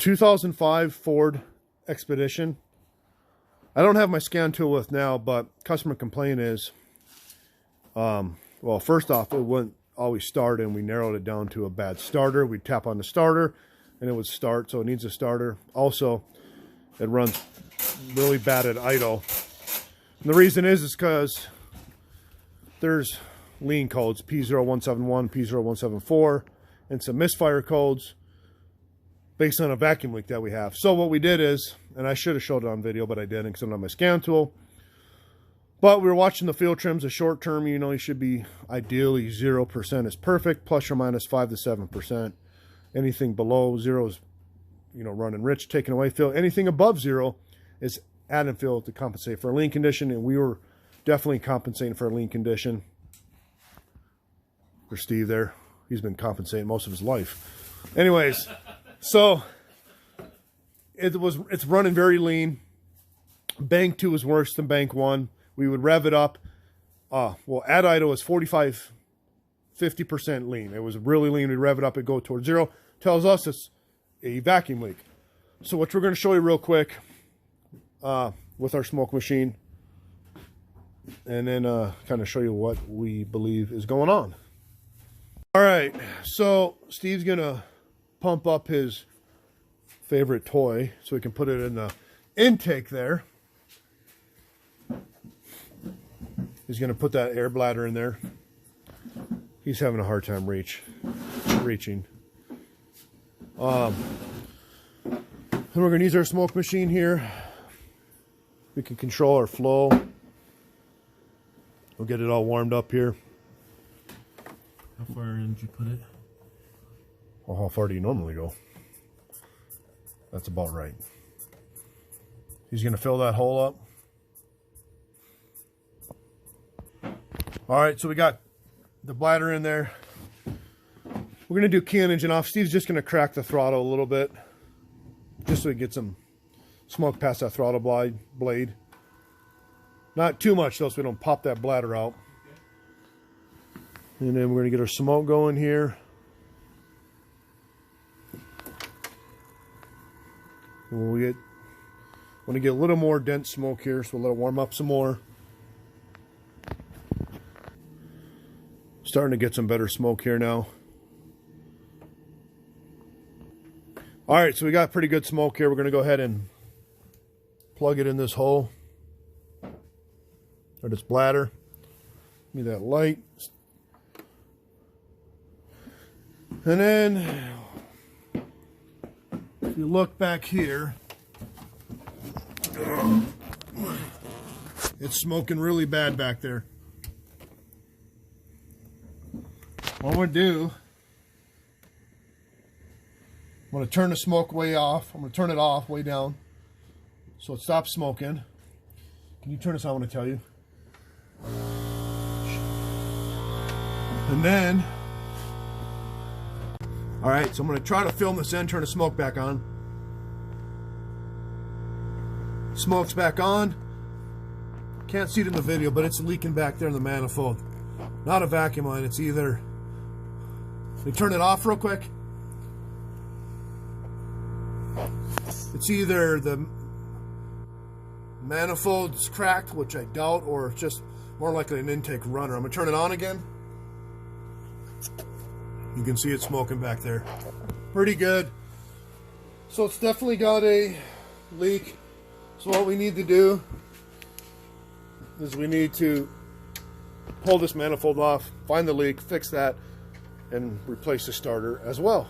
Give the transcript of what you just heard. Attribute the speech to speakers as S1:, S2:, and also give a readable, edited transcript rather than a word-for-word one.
S1: 2005 Ford Expedition. I don't have my scan tool with now, but customer complaint is, well, first off, it wouldn't always start, and we narrowed it down to a bad starter. We'd tap on the starter, and it would start, so it needs a starter. Also, it runs really bad at idle. And the reason is because there's lean codes, P0171, P0174, and some misfire codes based on a vacuum leak that we have. So what we did is, and I should have showed it on video, but I didn't because I don't have my scan tool. But we were watching the field trims. A short term, you know, you should be ideally 0% is perfect, plus or minus 5 to 7%. Anything below 0 is, you know, running rich, taking away fill. Anything above 0 is adding fill to compensate for a lean condition, and we were definitely compensating for a lean condition. For Steve there, he's been compensating most of his life. Anyways, so it's running very lean. Bank 2 is worse than Bank 1. We would rev it up. Well, at idle is 45, 50% lean. It was really lean. We'd rev it up and go towards 0. Tells us it's a vacuum leak. So what we're going to show you real quick with our smoke machine, and then kind of show you what we believe is going on. All right, so Steve's going to pump up his favorite toy so we can put it in the intake there. He's going to put that air bladder in there. He's having a hard time reaching. And we're going to use our smoke machine here. We can control our flow. We'll get it all warmed up here.
S2: How far in did you put it?
S1: Well, how far do you normally go? That's about right. He's going to fill that hole up. All right, so we got the bladder in there. We're going to do key and engine off. Steve's just going to crack the throttle a little bit, just so we get some smoke past that throttle blade. Not too much, though, so we don't pop that bladder out. And then we're going to get our smoke going here. And want to get a little more dense smoke here, so we'll let it warm up some more. Starting to get some better smoke here now. All right, so we got pretty good smoke here. We're going to go ahead and plug it in this hole, or this bladder. Give me that light. And then, if you look back here, it's smoking really bad back there. What I'm going to do, I'm going to turn the smoke way off. I'm going to turn it off way down so it stops smoking. Can you turn this on? I want to tell you. And then, all right, so I'm going to try to film this in, turn the smoke back on. Smoke's back on. Can't see it in the video, but it's leaking back there in the manifold. Not a vacuum line, it's either... Let me turn it off real quick. It's either the manifold's cracked, which I doubt, or it's just more likely an intake runner. I'm going to turn it on again. You can see it smoking back there. Pretty good. So it's definitely got a leak. So what we need to do is we need to pull this manifold off, find the leak, fix that, and replace the starter as well.